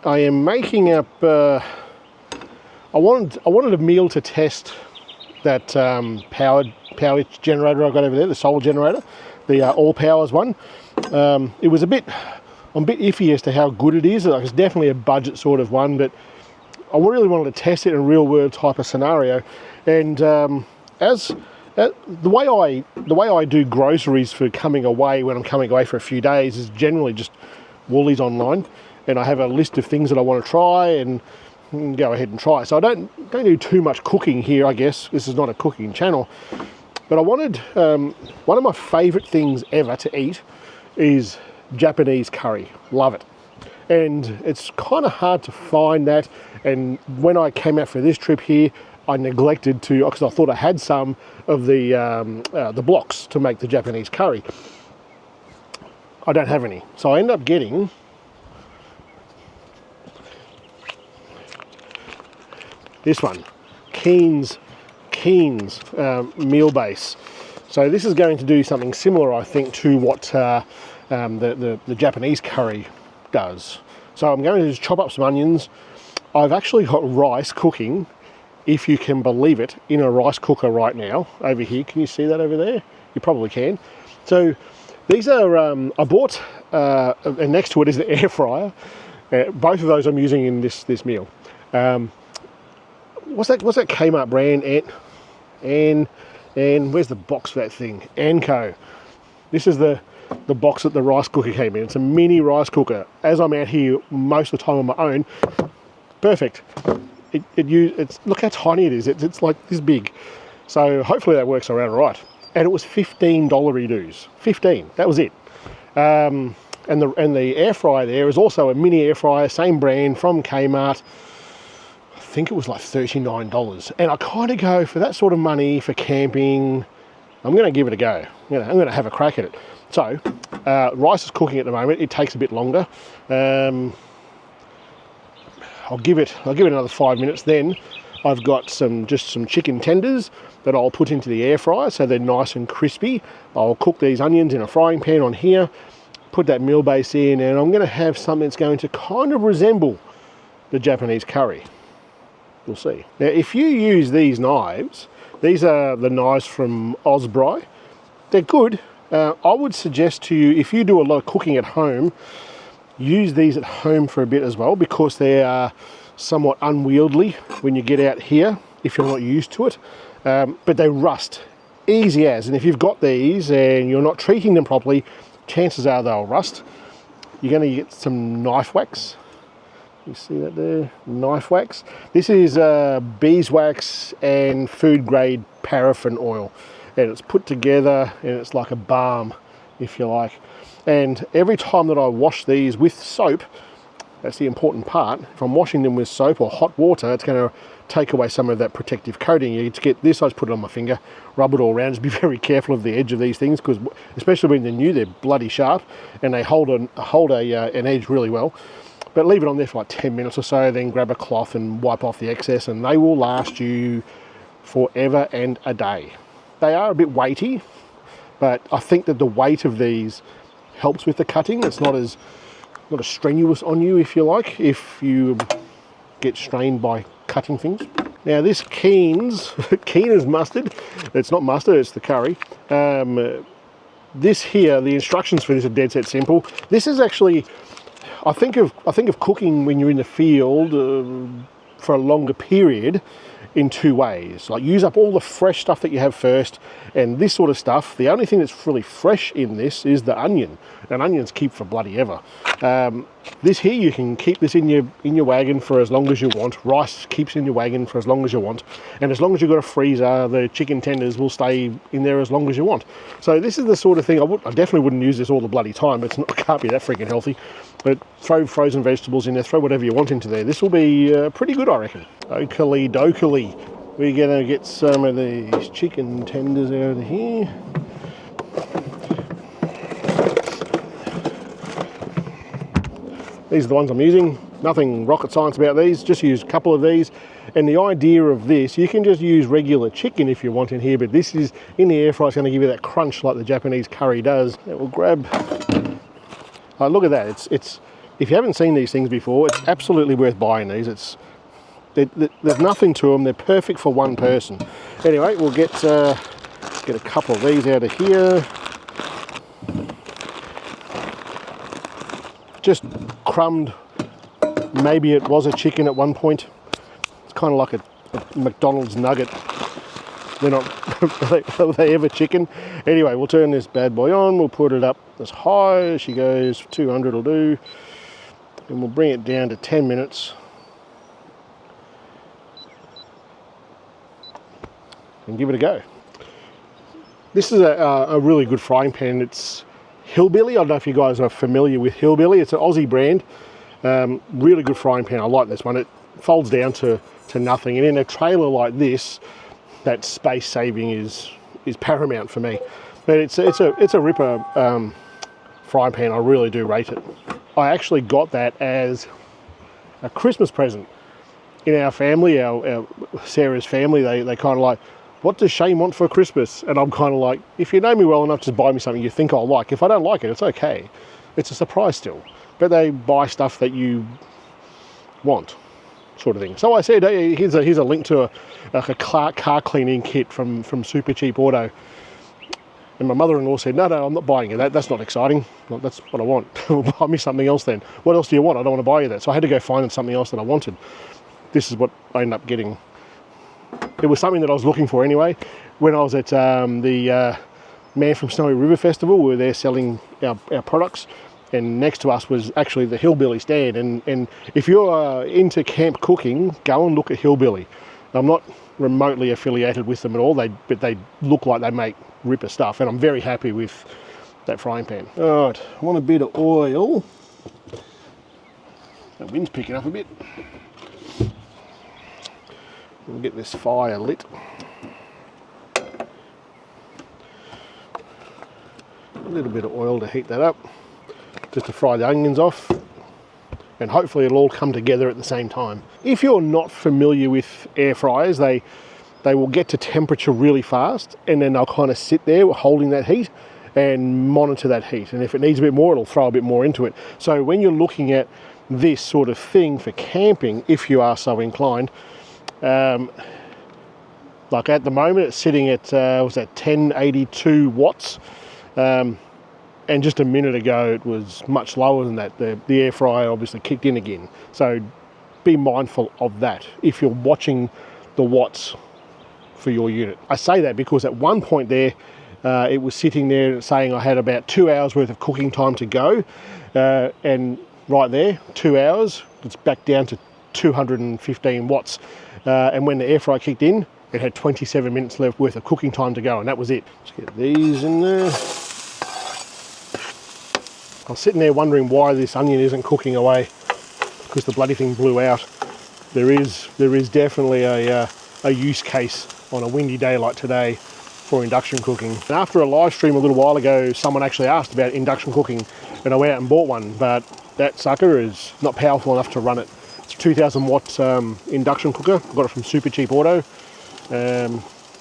I am making up, I wanted a meal to test that power generator I've got over there, the solar generator, the Allpowers one. I'm a bit iffy as to how good it is. Like, it's definitely a budget sort of one, but I really wanted to test it in a real world type of scenario. And the way I do groceries for coming away when I'm coming away for a few days is generally just Woolies online, and I have a list of things that I want to try and go ahead and try. So I don't do too much cooking here, I guess. This is not a cooking channel. But I wanted, one of my favourite things ever to eat is Japanese curry. Love it. And it's kind of hard to find that. And when I came out for this trip here, I neglected to, because I thought I had some of the blocks to make the Japanese curry. I don't have any. So I ended up getting this one, Keen's meal base. So this is going to do something similar, I think, to what the Japanese curry does. So I'm going to just chop up some onions. I've actually got rice cooking, if you can believe it, in a rice cooker right now over here. Can you see that over there? You probably can. So these are, I bought, and next to it is the air fryer. Both of those I'm using in this meal. What's that Kmart brand? And where's the box for that thing? Anco. This is the box that the rice cooker came in. It's a mini rice cooker. As I'm out here most of the time on my own, perfect. It's look how tiny it is. It's like this big. So hopefully that works around right. And it was $15 dues. 15. That was it. And the air fryer there is also a mini air fryer, same brand from Kmart. I think it was like $39. And I kind of go, for that sort of money for camping, I'm going to give it a go. I'm going to have a crack at it. So rice is cooking at the moment. It takes a bit longer. I'll give it another 5 minutes. Then I've got some chicken tenders that I'll put into the air fryer so they're nice and crispy. I'll cook these onions in a frying pan on here, put that meal base in, and I'm going to have something that's going to kind of resemble the Japanese curry. We'll see. Now, if you use these knives, these are the knives from Osprey. They're good. I would suggest to you, if you do a lot of cooking at home, use these at home for a bit as well, because they are somewhat unwieldy when you get out here if you're not used to it. But they rust easy as, and if you've got these and you're not treating them properly, chances are they'll rust. You're going to get some knife wax. You see that there? Knife wax. This is beeswax and food grade paraffin oil, and it's put together and it's like a balm, if you like. And every time that I wash these with soap, that's the important part. If I'm washing them with soap or hot water, it's going to take away some of that protective coating. You to get this, I just put it on my finger, rub it all around. Just be very careful of the edge of these things, because especially when they're new, they're bloody sharp and they hold an edge really well. But leave it on there for like 10 minutes or so, then grab a cloth and wipe off the excess, and they will last you forever and a day. They are a bit weighty, but I think that the weight of these helps with the cutting. It's not as strenuous on you, if you like, if you get strained by cutting things. Now this Keen's mustard, it's not mustard, it's the curry. This here, the instructions for this are dead set simple. This is actually, I think of cooking when you're in the field for a longer period in two ways. Like, use up all the fresh stuff that you have first, and this sort of stuff, the only thing that's really fresh in this is the onion, and onions keep for bloody ever. This here, you can keep this in your wagon for as long as you want. Rice keeps in your wagon for as long as you want, and as long as you've got a freezer, the chicken tenders will stay in there as long as you want. So this is the sort of thing, I definitely wouldn't use this all the bloody time. It can't be that freaking healthy. But throw frozen vegetables in there, throw whatever you want into there. This will be pretty good, I reckon. Oakley dokley. We're going to get some of these chicken tenders out of here. These are the ones I'm using. Nothing rocket science about these, just use a couple of these. And the idea of this, you can just use regular chicken if you want in here, but this is in the air fryer, it's going to give you that crunch like the Japanese curry does. It will grab, look at that, If you haven't seen these things before, it's absolutely worth buying these. There's nothing to them. They're perfect for one person. Anyway, we'll get a couple of these out of here. Just crumbed. Maybe it was a chicken at one point. It's kind of like a McDonald's nugget. They're not, are they ever chicken? Anyway, we'll turn this bad boy on. We'll put it up as high as she goes. 200 will do. And we'll bring it down to 10 minutes. And give it a go. This is a really good frying pan. It's Hillbilly. I don't know if you guys are familiar with Hillbilly. It's an Aussie brand. Really good frying pan. I like this one. It folds down to nothing. And in a trailer like this, that space saving is paramount for me. But it's a ripper frying pan. I really do rate it. I actually got that as a Christmas present. In our family, our Sarah's family, they kind of like, what does Shane want for Christmas? And I'm kind of like, if you know me well enough, just buy me something you think I'll like. If I don't like it, it's okay. It's a surprise still. But they buy stuff that you want, sort of thing. So I said, hey, here's a link to a car cleaning kit from Super Cheap Auto. And my mother-in-law said, no, I'm not buying you that. That's not exciting. Well, that's what I want. Buy me something else then. What else do you want? I don't want to buy you that. So I had to go find something else that I wanted. This is what I ended up getting. It was something that I was looking for anyway. When I was at the Man from Snowy River Festival, where they're selling our products, and next to us was actually the Hillbilly stand. And if you're into camp cooking, go and look at Hillbilly. I'm not remotely affiliated with them at all, but they look like they make ripper stuff, and I'm very happy with that frying pan. All right, I want a bit of oil. The wind's picking up a bit. We'll get this fire lit. A little bit of oil to heat that up, just to fry the onions off, and hopefully it'll all come together at the same time. If you're not familiar with air fryers, they will get to temperature really fast, and then they'll kind of sit there holding that heat and monitor that heat. And if it needs a bit more, it'll throw a bit more into it. So when you're looking at this sort of thing for camping, if you are so inclined, like at the moment it's sitting at 1082 watts, and just a minute ago it was much lower than that. The air fryer obviously kicked in again, so be mindful of that if you're watching the watts for your unit. I say that because at one point there it was sitting there saying I had about 2 hours worth of cooking time to go, and right there, 2 hours, it's back down to 215 watts. And when the air fryer kicked in, it had 27 minutes left worth of cooking time to go, and that was it. Let's get these in there. I was sitting there wondering why this onion isn't cooking away, because the bloody thing blew out. There is definitely a use case on a windy day like today for induction cooking. And after a live stream a little while ago, someone actually asked about induction cooking, and I went out and bought one, but that sucker is not powerful enough to run it. It's a 2000 watt induction cooker. Got it from Super Cheap Auto.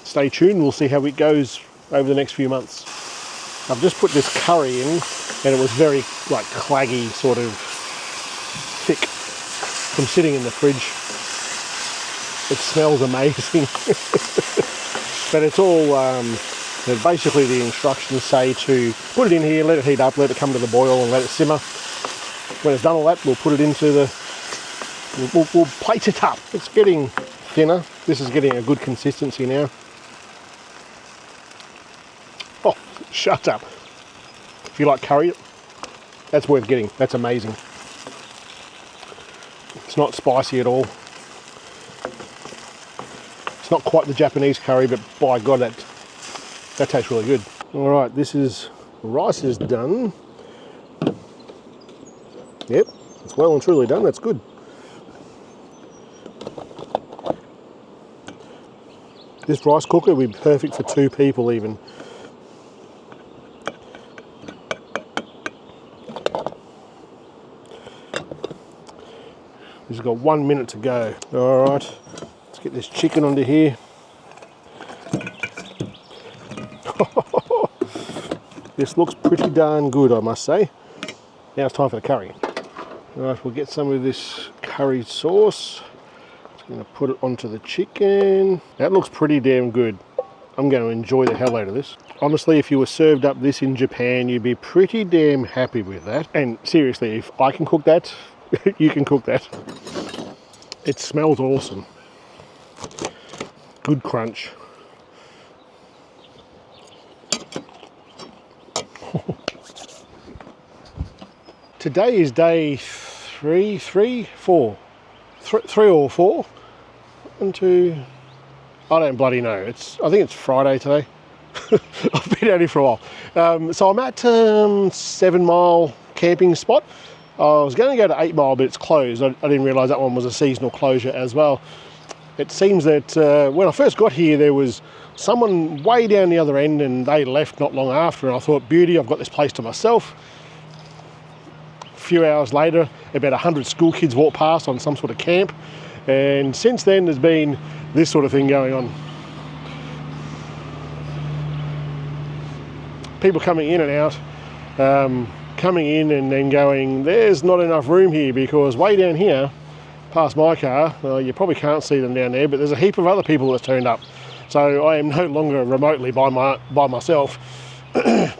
Stay tuned, we'll see how it goes over the next few months. I've just put this curry in, and it was very like claggy, sort of thick from sitting in the fridge. It smells amazing. But it's all, basically the instructions say to put it in here, let it heat up, let it come to the boil and let it simmer. When it's done all that, we'll put it into the, we'll plate it up. It's getting thinner. This is getting a good consistency now. Oh, shut up. If you like curry, that's worth getting. That's amazing. It's not spicy at all. It's not quite the Japanese curry, but by God, that tastes really good. All right, rice is done. Yep, it's well and truly done. That's good. This rice cooker would be perfect for 2 people even. We've got 1 minute to go. All right, let's get this chicken onto here. This looks pretty darn good, I must say. Now it's time for the curry. Right, we'll get some of this curry sauce. Just going to put it onto the chicken. That looks pretty damn good. I'm going to enjoy the hell out of this. Honestly, if you were served up this in Japan, you'd be pretty damn happy with that. And seriously, if I can cook that, you can cook that. It smells awesome. Good crunch. Today is day three or four. 1, 2. I don't bloody know. I think it's Friday today. I've been out here for a while. So I'm at 7 Mile camping spot. I was going to go to 8 Mile, but it's closed. I didn't realise that one was a seasonal closure as well. It seems that when I first got here, there was someone way down the other end and they left not long after, and I thought, beauty, I've got this place to myself. A few hours later, about 100 school kids walked past on some sort of camp, and since then there's been this sort of thing going on. People coming in and out, coming in and then going, there's not enough room here, because way down here past my car, you probably can't see them down there, but there's a heap of other people that's turned up, so I am no longer remotely by myself.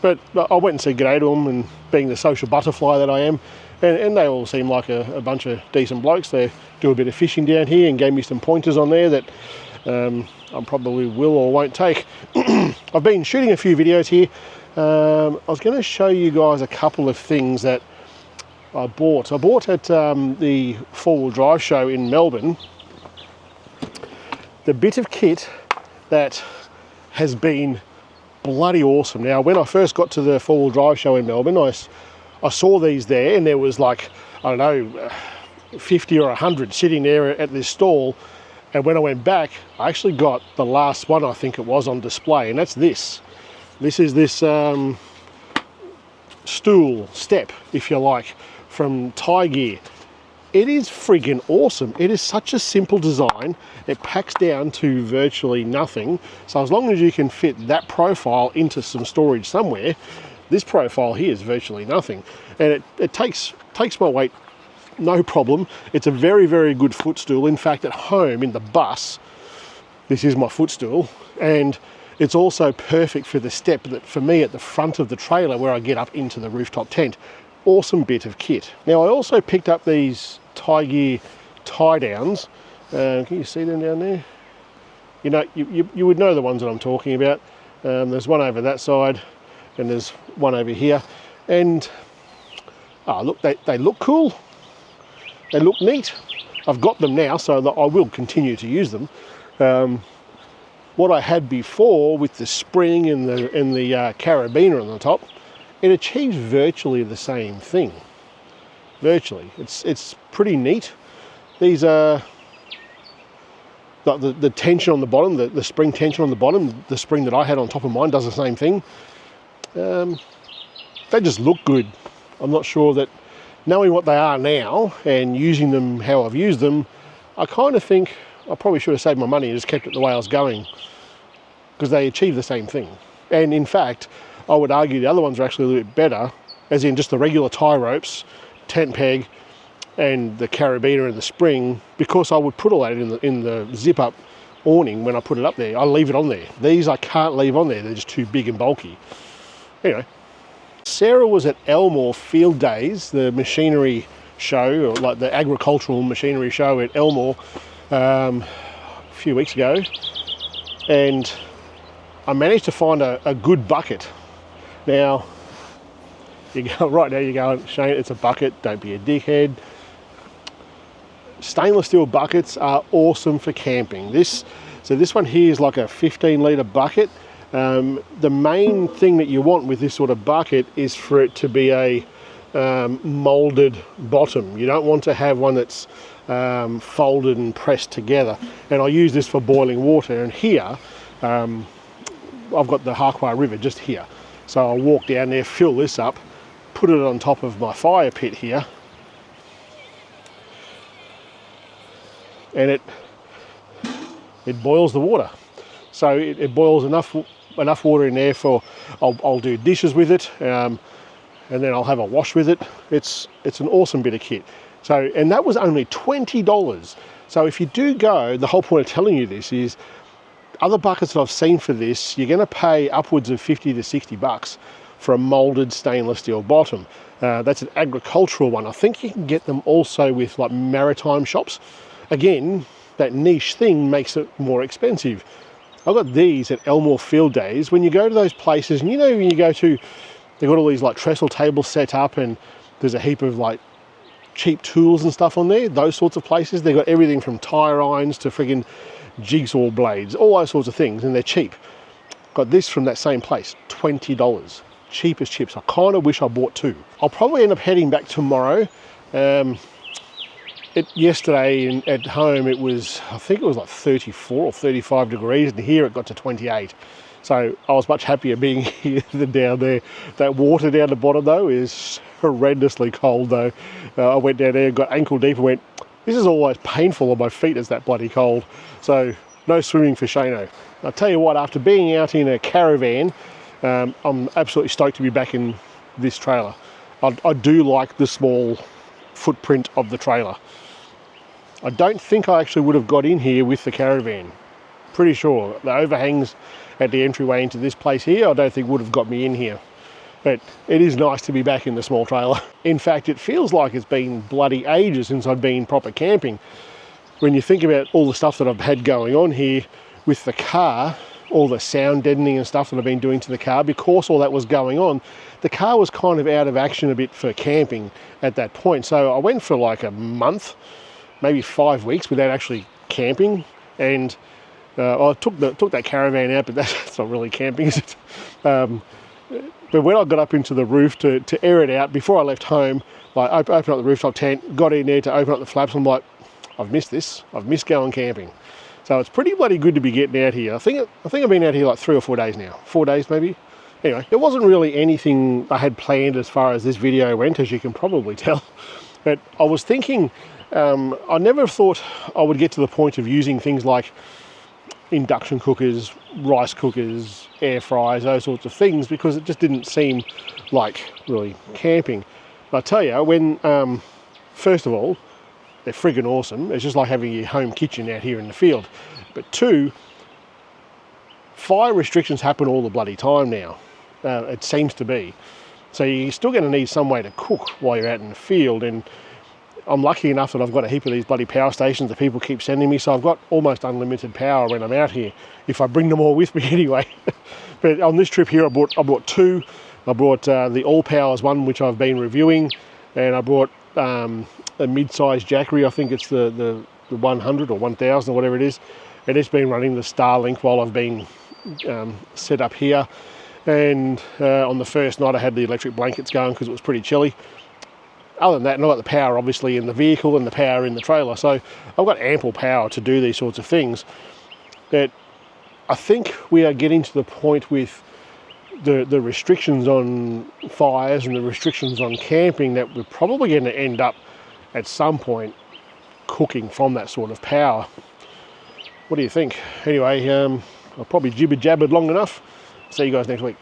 But I went and said g'day to them, and being the social butterfly that I am, and they all seem like a bunch of decent blokes. They do a bit of fishing down here and gave me some pointers on there that I probably will or won't take. I've been shooting a few videos here. I was going to show you guys a couple of things that I bought. I bought at the 4-wheel drive show in Melbourne the bit of kit that has been bloody awesome. Now, when I first got to the 4-wheel drive show in Melbourne, I saw these there, and there was like, I don't know, 50 or 100 sitting there at this stall. And when I went back, I actually got the last one, I think it was, on display, and that's this. This is this stool step, if you like, from Thai Gear. It is friggin' awesome. It is such a simple design. It packs down to virtually nothing. So as long as you can fit that profile into some storage somewhere, this profile here is virtually nothing. And it takes my weight, no problem. It's a very, very good footstool. In fact, at home in the bus, this is my footstool. And it's also perfect for the step that for me at the front of the trailer where I get up into the rooftop tent. Awesome bit of kit. Now, I also picked up these Thai Gear tie downs. Can you see them down there? You know, you would know the ones that I'm talking about. There's one over that side, and there's one over here. And look, they look cool. They look neat. I've got them now, so that I will continue to use them. What I had before with the spring and the carabiner on the top, it achieves virtually the same thing. Virtually, it's pretty neat. These are the tension on the bottom, the spring tension on the bottom. The spring that I had on top of mine does the same thing. They just look good. I'm not sure that, knowing what they are now and using them how I've used them, I kind of think I probably should have saved my money and just kept it the way I was going, because they achieve the same thing. And in fact, I would argue the other ones are actually a little bit better, as in just the regular tie ropes, tent peg, and the carabiner and the spring, because I would put all that in the zip up awning when I put it up there. I leave it on there. These I can't leave on there. They're just too big and bulky. Anyway, Sarah was at Elmore Field Days, the machinery show, or like the agricultural machinery show at Elmore a few weeks ago, and I managed to find a good bucket. Now, right now you're going, Shane, it's a bucket, don't be a dickhead. Stainless steel buckets are awesome for camping. This one here is like a 15-litre bucket. The main thing that you want with this sort of bucket is for it to be a moulded bottom. You don't want to have one that's folded and pressed together. And I use this for boiling water. And here, I've got the Hakwa River just here. So I'll walk down there, fill this up, put it on top of my fire pit here, and it boils the water. So it boils enough water in there for, I'll do dishes with it. and then I'll have a wash with it. It's an awesome bit of kit. So, and that was only $20. So if you do go, the whole point of telling you this is, other buckets that I've seen for this, you're going to pay upwards of 50 to 60 bucks for a molded stainless steel bottom. That's an agricultural one. I think you can get them also with like maritime shops. Again, that niche thing makes it more expensive. I got these at Elmore Field Days. When you go to those places, and you know when you go to, they've got all these like trestle tables set up and there's a heap of like cheap tools and stuff on there, those sorts of places. They've got everything from tire irons to friggin' jigsaw blades, all those sorts of things, and they're cheap. Got this from that same place, $20. Cheap as chips. I kind of wish I bought two. I'll probably end up heading back tomorrow. Yesterday at home it was, I think it was like 34 or 35 degrees, and here it got to 28. So I was much happier being here than down there. That water down the bottom though is horrendously cold though. I went down there and got ankle deep and went, this is always painful on my feet, it's that bloody cold. So no swimming for Shano. I'll tell you what, after being out in a caravan, I'm absolutely stoked to be back in this trailer. I do like the small footprint of the trailer. I don't think I actually would have got in here with the caravan. Pretty sure the overhangs at the entryway into this place here, I don't think would have got me in here. But it is nice to be back in the small trailer. In fact, it feels like it's been bloody ages since I've been proper camping. When you think about all the stuff that I've had going on here with the car, all the sound deadening and stuff that I've been doing to the car, because all that was going on, the car was kind of out of action a bit for camping at that point. So I went for like a month, maybe 5 weeks without actually camping. And I took that caravan out, but that's not really camping, is it? But when I got up into the roof to air it out, before I left home, like I opened up the rooftop tent, got in there to open up the flaps, and I'm like, I've missed this. I've missed going camping. So it's pretty bloody good to be getting out here. I think I've been out here like 3 or 4 days now. 4 days maybe. Anyway, there wasn't really anything I had planned as far as this video went, as you can probably tell. But I was thinking, I never thought I would get to the point of using things like induction cookers, rice cookers, air fryers, those sorts of things, because it just didn't seem like really camping. But I tell you, when first of all, they're friggin' awesome. It's just like having your home kitchen out here in the field. But two, fire restrictions happen all the bloody time now. It seems to be. So you're still going to need some way to cook while you're out in the field. And I'm lucky enough that I've got a heap of these bloody power stations that people keep sending me. So I've got almost unlimited power when I'm out here, if I bring them all with me anyway. But on this trip here, I brought two. I brought the Allpowers one, which I've been reviewing. And I brought a mid-sized Jackery. I think it's the 100 or 1000 or whatever it is. And it's been running the Starlink while I've been set up here. And on the first night I had the electric blankets going because it was pretty chilly. Other than that, and I've got the power obviously in the vehicle and the power in the trailer. So I've got ample power to do these sorts of things. But I think we are getting to the point with the restrictions on fires and the restrictions on camping that we're probably going to end up at some point cooking from that sort of power. What do you think? Anyway, I'll probably jibber-jabbered long enough. See you guys next week.